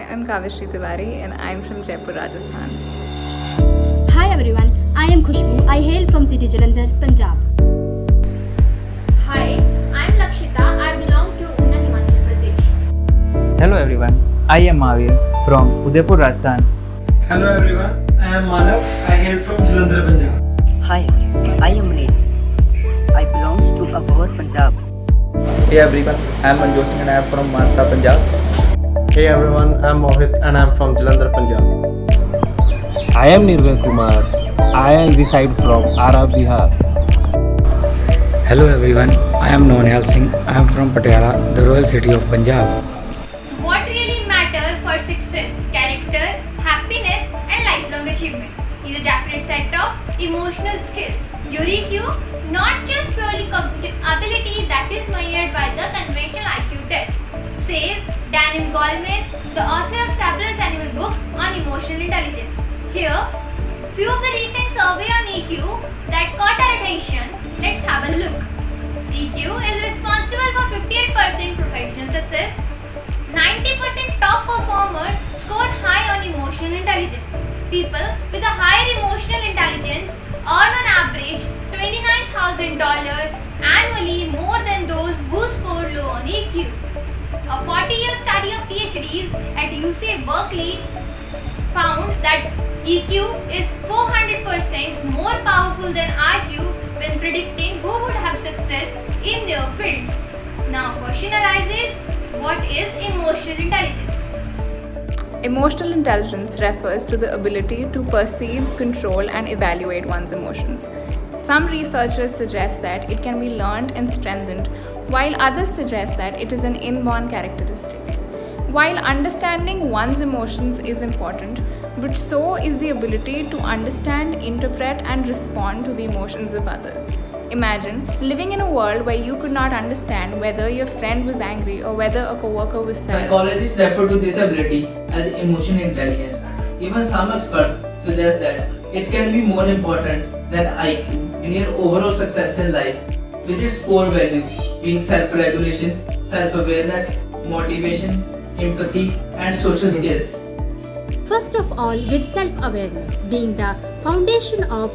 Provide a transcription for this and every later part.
am Kavishri Tiwari and I am from Jaipur, Rajasthan. Hi everyone, I am Khushbu. I hail from City Jalandhar, Punjab. Hi, I am Lakshita. I belong to Una, Himachal Pradesh. Hello everyone, I am Mahavir from Udaipur, Rajasthan. Hello everyone, I am Manav. I hail from Jalandhar, Punjab. Hi, I am Manish. I belong to Abhor, Punjab. Hey everyone, I am Manjot Singh and I am from Mansa, Punjab. Hey everyone, I am Mohit and I am from Jalandhar, Punjab. I am Nirvay Kumar. I reside from Ara, Bihar. Hello everyone, I am Nonhal Singh. I am from Patiala, the royal city of Punjab. What really matters for success, character, happiness and lifelong achievement is a definite set of emotional skills. Your EQ, not just purely cognitive ability that is measured by the conventional IQ test, says Daniel Goleman, the author of several seminal books on emotional intelligence. Here, few of the recent survey on EQ that caught our attention. Let's have a look. EQ is responsible for 58% professional success. 90% top performers score high on emotional intelligence. People with a higher emotional intelligence earn on average $29,000 annually more than those who score low on EQ. A 40-year study of PhDs at UC Berkeley found that EQ is 400% more powerful than IQ when predicting who would have success in their field. Now question arises, what is emotional intelligence? Emotional intelligence refers to the ability to perceive, control, and evaluate one's emotions. Some researchers suggest that it can be learned and strengthened, while others suggest that it is an inborn characteristic. While understanding one's emotions is important, but so is the ability to understand, interpret, and respond to the emotions of others. Imagine living in a world where you could not understand whether your friend was angry or whether a coworker was sad. Psychologists refer to this ability as emotional intelligence. Even some experts suggest that it can be more important than IQ in your overall success in life, with its core value being self-regulation, self-awareness, motivation, empathy, and social skills. First of all, with self-awareness being the foundation of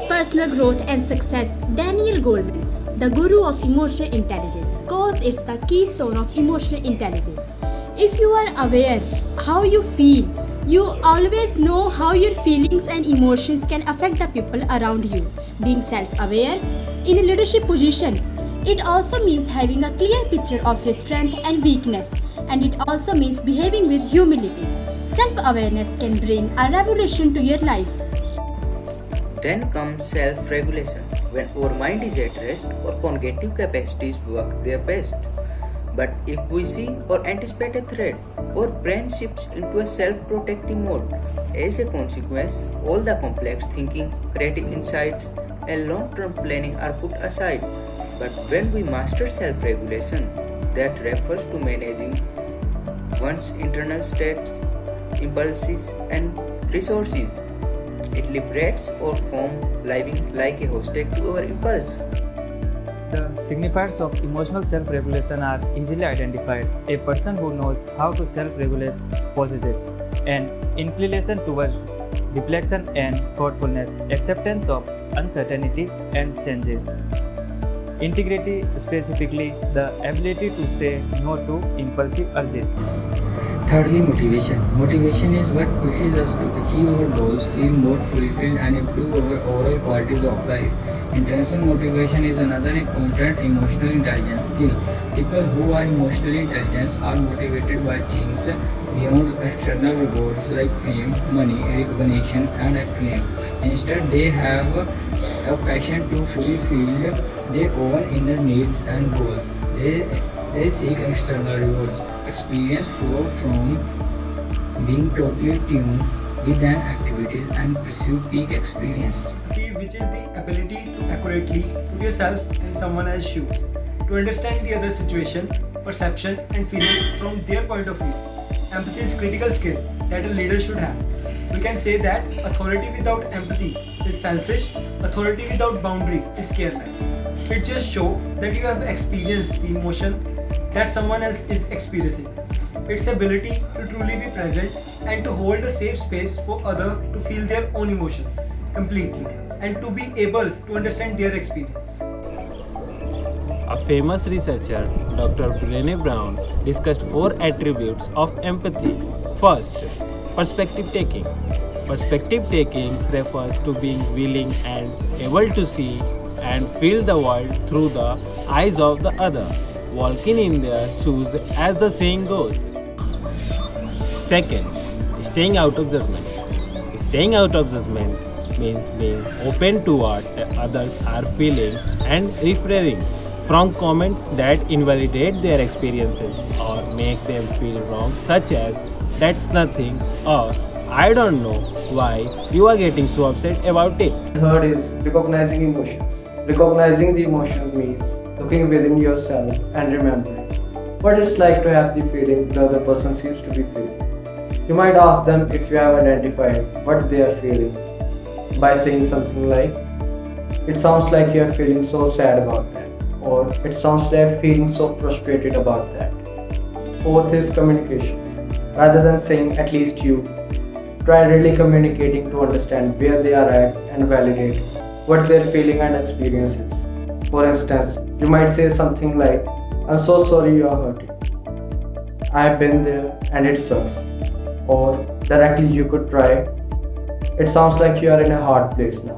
personal growth and success, Daniel Goleman, the guru of emotional intelligence, calls it the keystone of emotional intelligence. If you are aware how you feel, you always know how your feelings and emotions can affect the people around you. Being self-aware in a leadership position, it also means having a clear picture of your strength and weakness, and it also means behaving with humility. Self-awareness can bring a revolution to your life. Then comes self-regulation, when our mind is at rest, our cognitive capacities work their best. But if we see or anticipate a threat, our brain shifts into a self-protective mode. As a consequence, all the complex thinking, creative insights, and long-term planning are put aside. But when we master self-regulation, that refers to managing one's internal states, impulses, and resources. It liberates our from living like a hostage to our impulse. The signifiers of emotional self-regulation are easily identified. A person who knows how to self-regulate possesses an inclination towards reflection and thoughtfulness, acceptance of uncertainty and changes. Integrity, specifically the ability to say no to impulsive urges. Thirdly, motivation. Motivation is what pushes us to achieve our goals, feel more fulfilled and improve our overall qualities of life. Intrinsic motivation is another important emotional intelligence skill. People who are emotionally intelligent are motivated by things beyond external rewards like fame, money, recognition and acclaim. Instead, they have a passion to fulfill their own inner needs and goals. They seek external rewards. Experience flow from being totally tuned with an activities and pursue peak experience. Which is the ability to accurately put yourself in someone else's shoes, to understand the other situation, perception and feeling from their point of view. Empathy is a critical skill that a leader should have. We can say that authority without empathy is selfish, authority without boundary is careless. It just shows that you have experienced the emotion that someone else is experiencing. its ability to truly be present and to hold a safe space for others to feel their own emotions completely and to be able to understand their experience. A famous researcher, Dr. Brené Brown, discussed 4 attributes of empathy. First, perspective taking. Perspective taking refers to being willing and able to see and feel the world through the eyes of the other, walking in their shoes as the saying goes. Second, staying out of judgment. Staying out of judgment means being open to what others are feeling and refraining from comments that invalidate their experiences or make them feel wrong, such as "that's nothing" or "I don't know why you are getting so upset about it." Third is recognizing emotions. Recognizing the emotions means looking within yourself and remembering what it's like to have the feeling the other person seems to be feeling. You might ask them if you have identified what they are feeling by saying something like, "It sounds like you are feeling so sad about that," or "It sounds like feeling so frustrated about that." Fourth is communications. Rather than saying "at least you," try really communicating to understand where they are at and validate what their feeling and experience is. For instance, you might say something like, "I'm so sorry you are hurting. I have been there and it sucks." Or directly you could try, "It sounds like you are in a hard place now."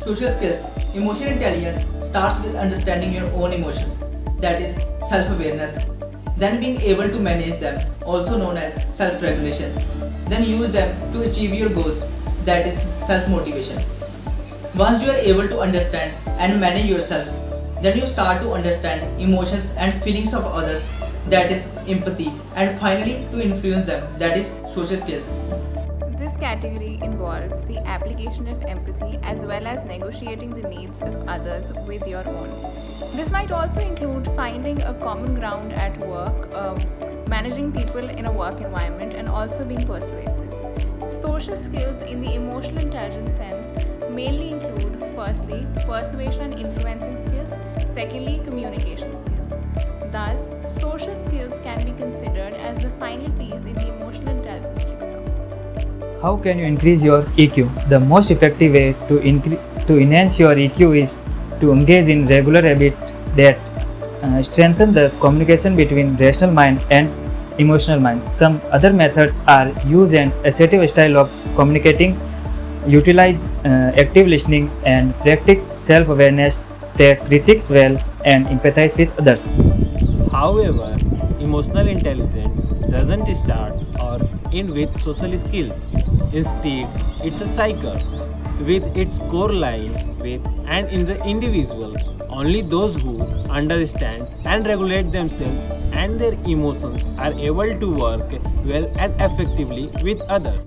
Social skills. Emotional intelligence starts with understanding your own emotions, that is self-awareness. Then being able to manage them, also known as self-regulation. Then use them to achieve your goals, that is self-motivation. Once you are able to understand and manage yourself, then you start to understand emotions and feelings of others, that is empathy, and finally to influence them, that is social skills. This category involves the application of empathy as well as negotiating the needs of others with your own. This might also include finding a common ground at work, managing people in a work environment, and also being persuasive. Social skills in the emotional intelligence sense mainly include, firstly, persuasion and influencing skills, secondly, communication skills. Thus, social skills can be considered as the final piece in the emotional intelligence jigsaw. How can you increase your EQ? The most effective way to enhance your EQ is to engage in regular habits that strengthen the communication between rational mind and emotional mind. Some other methods are use an assertive style of communicating, utilize active listening, and practice self-awareness that critiques well and empathize with others. However, emotional intelligence doesn't start or end with social skills. Instead, it's a cycle with its core lying with and in the individual. Only those who understand and regulate themselves and their emotions are able to work well and effectively with others.